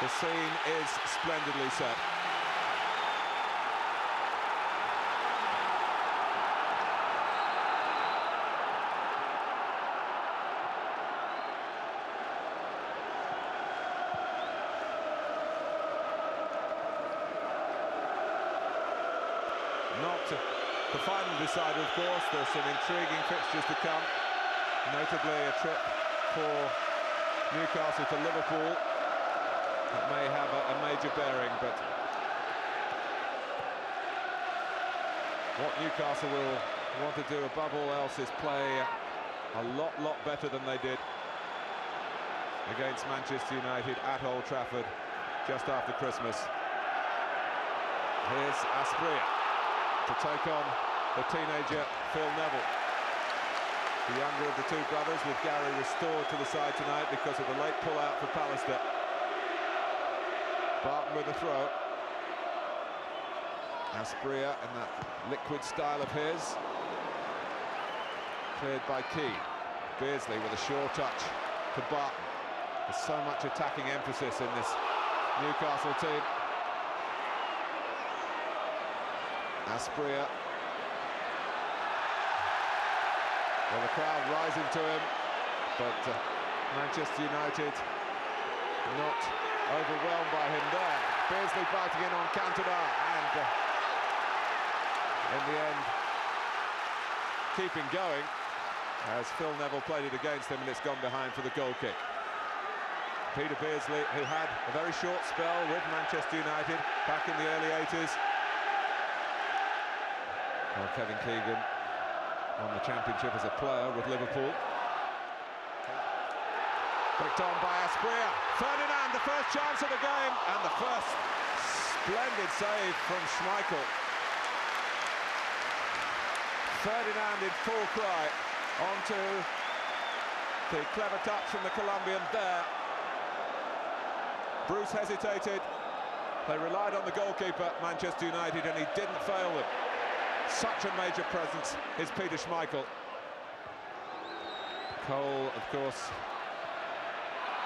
The scene is splendidly set. Not the final decider, of course. There's some intriguing fixtures to come, notably a trip for Newcastle to Liverpool. That may have a major bearing, but what Newcastle will want to do above all else is play a lot better than they did against Manchester United at Old Trafford just after Christmas. Here's Asprilla to take on the teenager Phil Neville. The younger of the two brothers, with Gary restored to the side tonight because of the late pull-out for Pallister. Barton with a throw. Asprilla in that liquid style of his. Cleared by Key. Beardsley with a sure touch to Barton. There's so much attacking emphasis in this Newcastle team. Asprilla. Well, the crowd rising to him, but Manchester United not overwhelmed by him there. Beardsley biting in on Cantona, and in the end keeping going as Phil Neville played it against him, and it's gone behind for the goal kick. Peter Beardsley, who had a very short spell with Manchester United back in the early 80s. Well, Kevin Keegan won the championship as a player with Liverpool. Picked on by Asprilla. Ferdinand, the first chance of the game, and the first splendid save from Schmeichel. Ferdinand in full cry onto the clever touch from the Colombian there. Bruce hesitated. They relied on the goalkeeper, Manchester United, and he didn't fail them. Such a major presence is Peter Schmeichel. Cole, of course,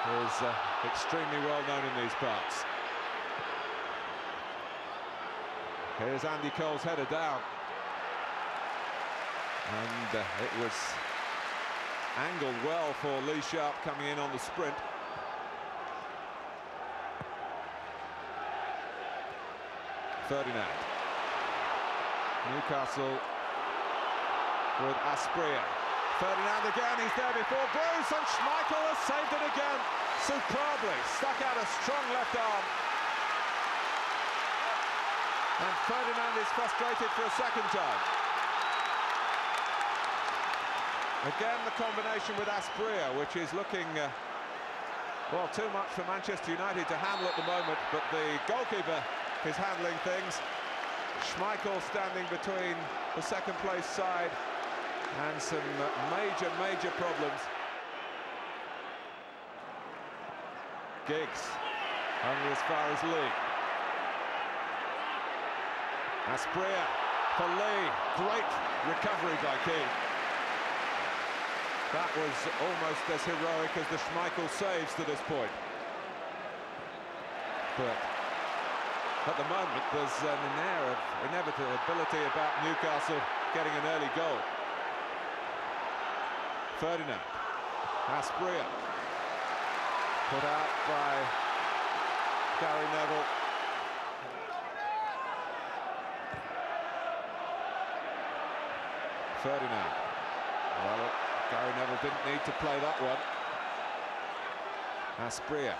is extremely well known in these parts. Here's Andy Cole's header down. And it was angled well for Lee Sharp coming in on the sprint. Ferdinand. Newcastle with Asprilla. Ferdinand again, he's there before Bruce, and Schmeichel has saved it again superbly. Stuck out a strong left arm. And Ferdinand is frustrated for a second time. Again, the combination with Asprilla, which is looking, well, too much for Manchester United to handle at the moment, but the goalkeeper is handling things. Schmeichel standing between the second place side and some major problems. Giggs only as far as Lee. Asprilla for Lee. Great recovery by King. That was almost as heroic as the Schmeichel saves to this point. But at the moment, there's an air of inevitability about Newcastle getting an early goal. Ferdinand. Asprilla. Put out by Gary Neville. Ferdinand. Well, Gary Neville didn't need to play that one. Asprilla.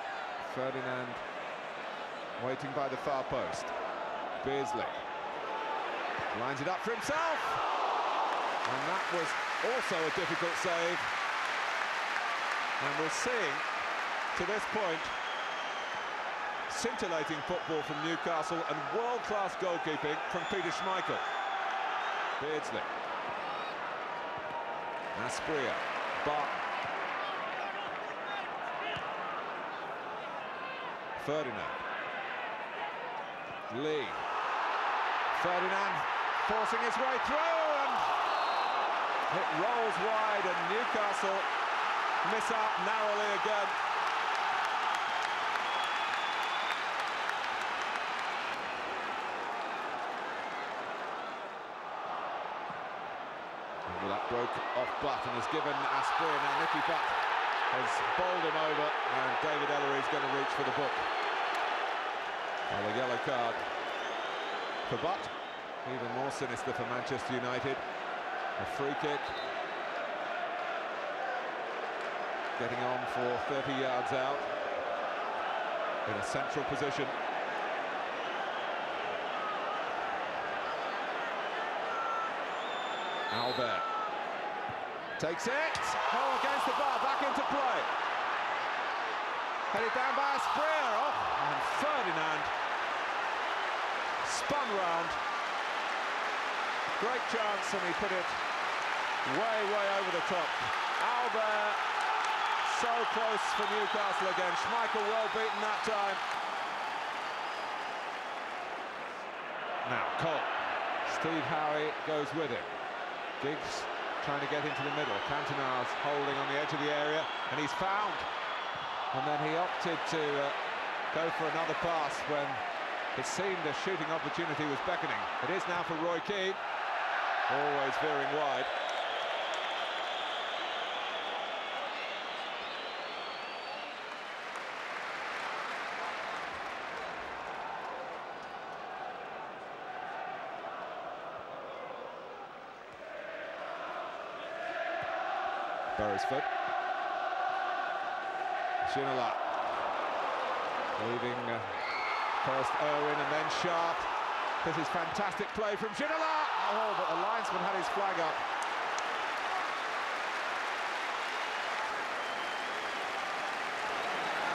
Ferdinand waiting by the far post. Beardsley lines it up for himself, and that was also a difficult save. And we're seeing, to this point, scintillating football from Newcastle and world-class goalkeeping from Peter Schmeichel. Beardsley. Asprilla. Barton. Ferdinand. Lee. Ferdinand forcing his way through, and it rolls wide, and Newcastle miss out narrowly again. that broke off Butt and has given Asprilla. Now Nicky Butt has bowled him over, and David Elleray is going to reach for the book. Well, a yellow card for Butt. Even more sinister for Manchester United. A free kick. Getting on for 30 yards out. In a central position. Albert takes it. Oh, against the bar, back into play. Headed down by Asprilla. Oh, and Ferdinand spun round. Great chance, and he put it way, way over the top. Albert, so close for Newcastle again. Schmeichel well beaten that time. Now Cole. Steve Howe goes with him. Giggs trying to get into the middle. Cantona's holding on the edge of the area, and he's found. And then he opted to go for another pass when it seemed a shooting opportunity was beckoning. It is now for Roy Keane. Always veering wide. Beresford. Ginola. Leaving first Irwin and then Sharp. This is fantastic play from Ginola. Oh, but the linesman had his flag up.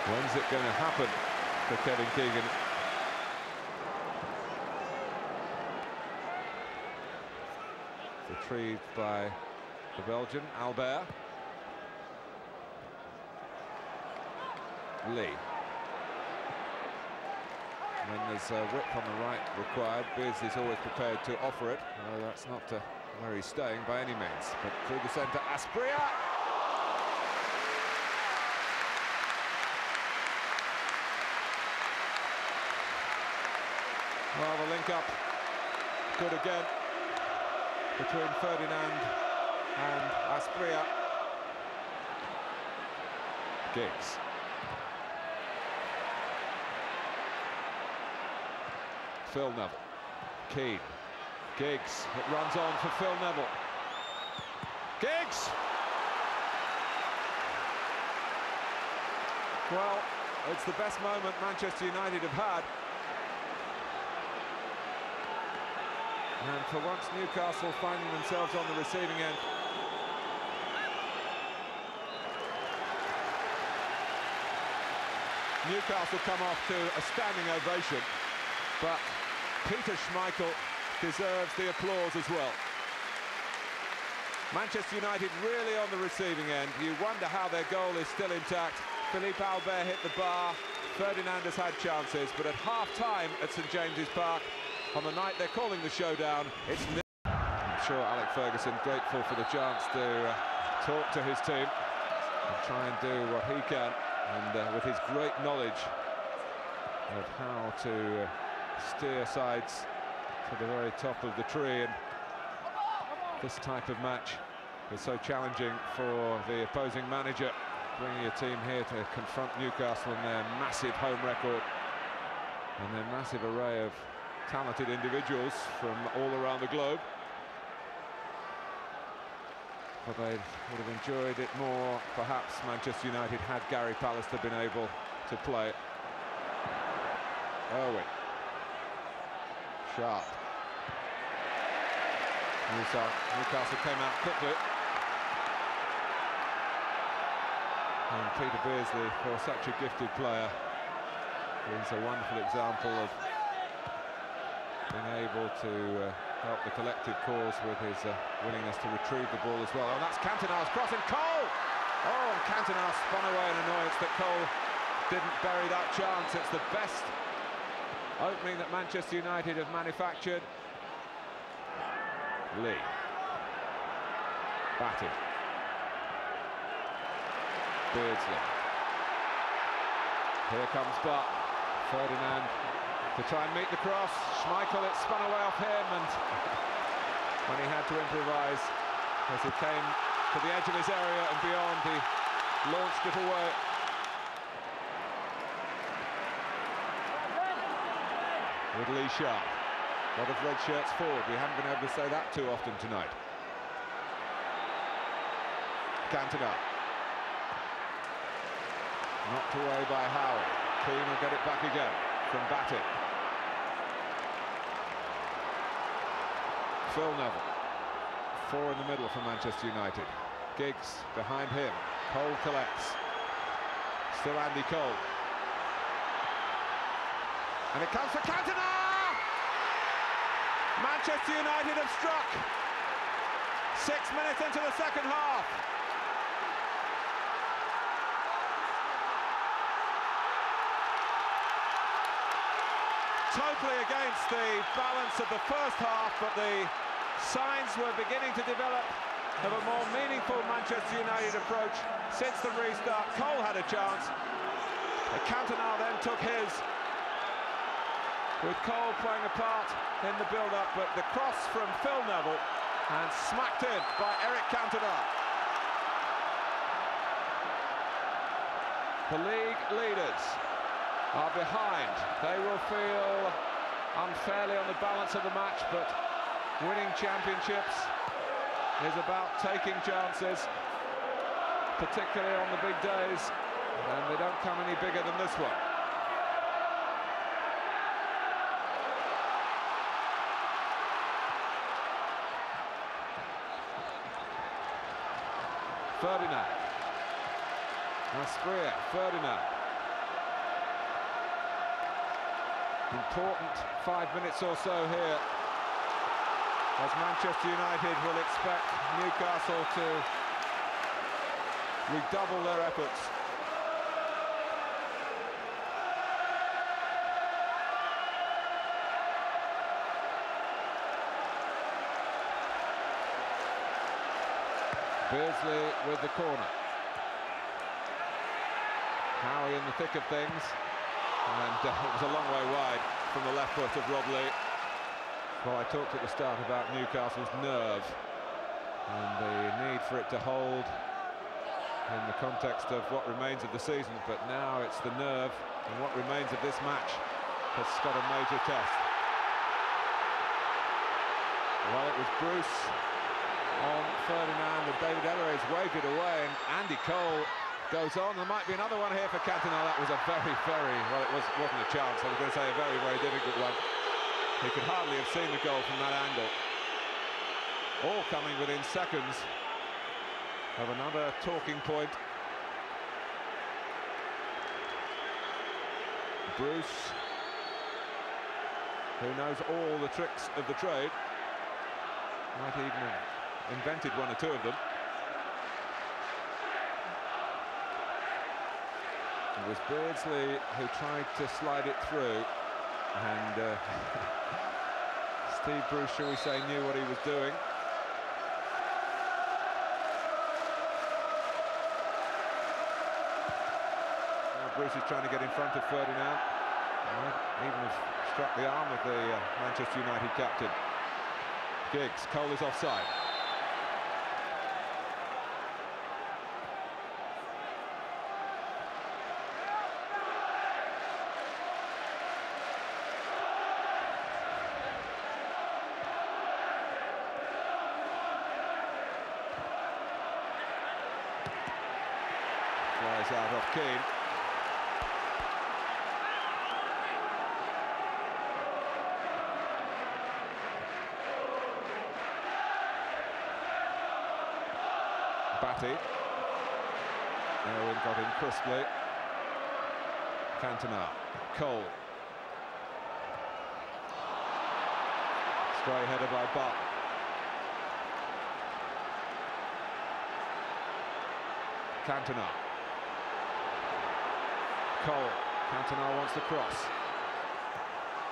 When's it going to happen for Kevin Keegan? Retrieved by the Belgian, Albert. Lee. When there's a width on the right required, Beardsley's always prepared to offer it. Well, that's not where he's staying by any means. But through the centre, Asprilla. Well, the link-up good again between Ferdinand and Asprilla. Giggs. Phil Neville. Keane. Giggs. It runs on for Phil Neville. Giggs! Well, it's the best moment Manchester United have had. And for once, Newcastle finding themselves on the receiving end. Newcastle come off to a standing ovation, but Peter Schmeichel deserves the applause as well. Manchester United really on the receiving end. You wonder how their goal is still intact. Philippe Albert hit the bar. Ferdinand has had chances, but at half-time at St James's Park, on the night they're calling the showdown, it's nil. I'm sure Alec Ferguson grateful for the chance to talk to his team and try and do what he can, and with his great knowledge of how to steer sides to the very top of the tree, and this type of match is so challenging for the opposing manager, bringing a team here to confront Newcastle and their massive home record and their massive array of talented individuals from all around the globe. But they would have enjoyed it more, perhaps, Manchester United, had Gary Pallister been able to play. Irwin. Sharp. Newcastle came out quickly. And Peter Beardsley, for such a gifted player, is a wonderful example of being able to help the collective cause with his willingness to retrieve the ball as well. And that's Cantona's cross, and Cole! Oh, and Cantona spun away in annoyance that Cole didn't bury that chance. It's the best opening that Manchester United have manufactured. Lee. Batted. Beardsley. Here comes Butt. Ferdinand to try and meet the cross. Schmeichel, it spun away off him, and when he had to improvise, As he came to the edge of his area and beyond, he launched it away. Ridley sharp. A lot of red shirts forward. We haven't been able to say that too often tonight. Cantona. Knocked away by Howard. Keane will get it back again from Batty. Phil Neville. Four in the middle for Manchester United. Giggs behind him. Cole collects. Still Andy Cole. And it comes for Cantona! Manchester United have struck. 6 minutes into the second half. Totally against the balance of the first half, but the signs were beginning to develop of a more meaningful Manchester United approach since the restart. Cole had a chance. Cantona then took his, with Cole playing a part in the build-up, but the cross from Phil Neville and smacked in by Eric Cantona. The league leaders are behind. They will feel unfairly on the balance of the match, but winning championships is about taking chances, particularly on the big days, and they don't come any bigger than this one. Ferdinand. Asprilla, Ferdinand. Important 5 minutes or so here, as Manchester United will expect Newcastle to redouble their efforts. Beardsley with the corner. Howie in the thick of things. And it was a long way wide from the left foot of Rob Lee. Well, I talked at the start about Newcastle's nerve and the need for it to hold in the context of what remains of the season, but now it's the nerve and what remains of this match that's got a major test. Well, it was Bruce on Ferdinand, and David Elleray waved it away, and Andy Cole goes on. There might be another one here for Cantona. That was a very, well, it wasn't a chance. I was going to say a very, very difficult one. He could hardly have seen the goal from that angle. All coming within seconds of another talking point. Bruce, who knows all the tricks of the trade, might even have invented one or two of them. It was Beardsley who tried to slide it through, and Steve Bruce, shall we say, knew what he was doing. Now Bruce is trying to get in front of Ferdinand. Even have struck the arm of the Manchester United captain. Giggs, Cole is offside. Flies out off Keane. Batty. Irwin got in crisply. Cantona. Cole. Stray header by Butt. Cantona. Cole. Cantona wants the cross.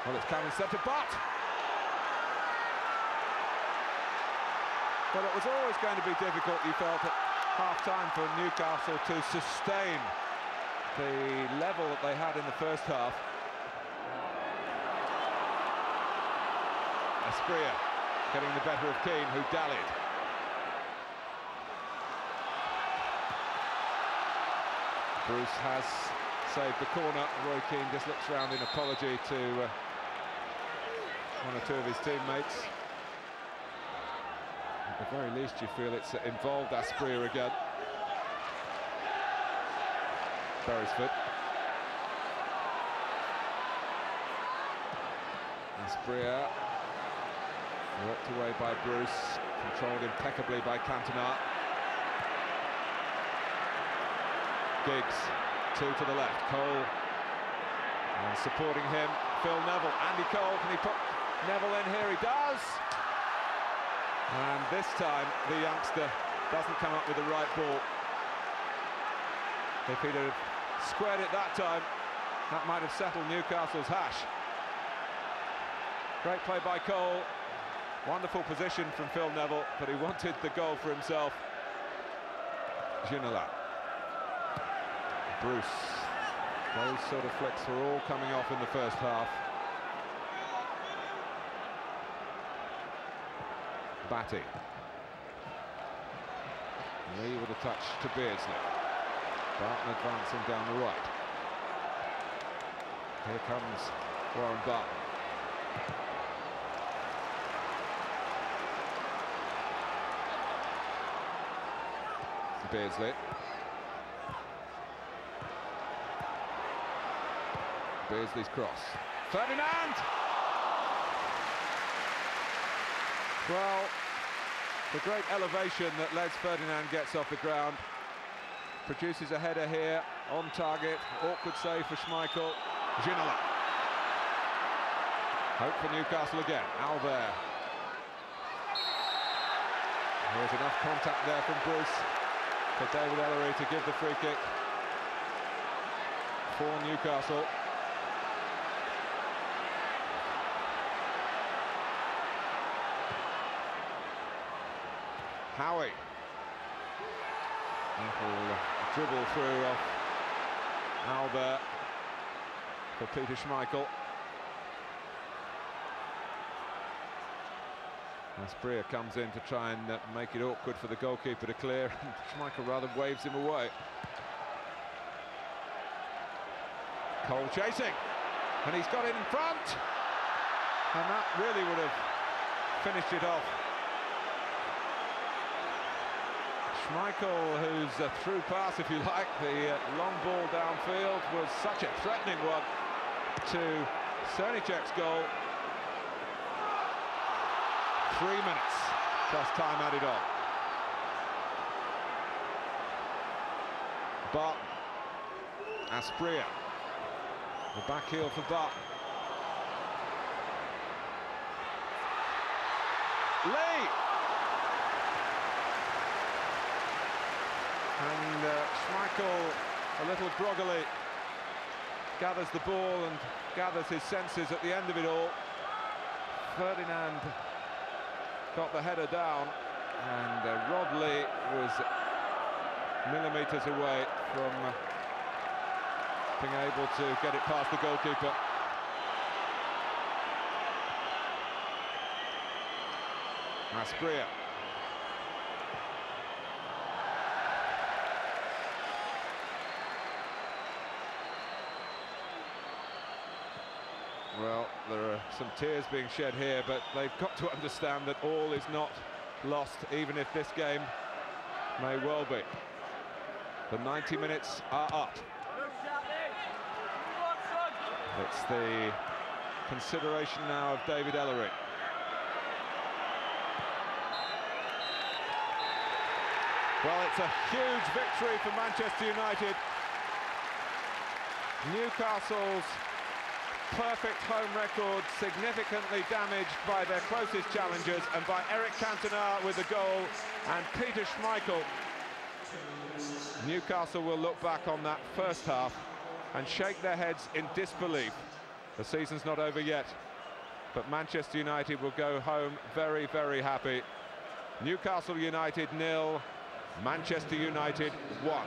Well, it's coming set to Butt. Well, it was always going to be difficult, you felt, at half-time for Newcastle to sustain the level that they had in the first half. Asprilla getting the better of Keane, who dallied. Bruce has saved the corner. Roy Keane just looks round in apology to one or two of his teammates. At the very least, you feel it's involved Asprilla again. Beresford. Asprilla worked away by Bruce, controlled impeccably by Cantona. Giggs, two to the left, Cole, and supporting him, Phil Neville. Andy Cole, can he put Neville in here? He does! And this time, the youngster doesn't come up with the right ball. If he'd have squared it that time, that might have settled Newcastle's hash. Great play by Cole. Wonderful position from Phil Neville, but he wanted the goal for himself. Ginola. Bruce. Those sort of flicks were all coming off in the first half. Batty. Lee with a touch to Beardsley. Barton advancing down the right. Here comes Warren Barton. Beardsley. Beardsley's cross. Ferdinand! Well, the great elevation that Les Ferdinand gets off the ground produces a header here, on target, awkward save for Schmeichel. Ginola. Hope for Newcastle again. Albert. There's enough contact there from Bruce for David Elleray to give the free kick for Newcastle. Howie. Little dribble through off Albert for Peter Schmeichel. Asprilla comes in to try and make it awkward for the goalkeeper to clear. Schmeichel rather waves him away. Cole chasing, and he's got it in front, and that really would have finished it off. Schmeichel, who's a through pass, if you like, the long ball downfield was such a threatening one to Cernicek's goal. 3 minutes plus time added on. Barton. Asprilla. The back heel for Barton. Lee! And Schmeichel, a little groggily, gathers the ball and gathers his senses at the end of it all. Ferdinand got the header down, and Rob Lee was millimetres away from being able to get it past the goalkeeper. Asprilla. Well, there are some tears being shed here, but they've got to understand that all is not lost, even if this game may well be. The 90 minutes are up. It's the consideration now of David Elleray. Well, it's a huge victory for Manchester United. Newcastle's perfect home record significantly damaged by their closest challengers and by Eric Cantona with the goal and Peter Schmeichel. Newcastle will look back on that first half and shake their heads in disbelief. The season's not over yet, but Manchester United will go home very, very happy. Newcastle United 0, Manchester United 1.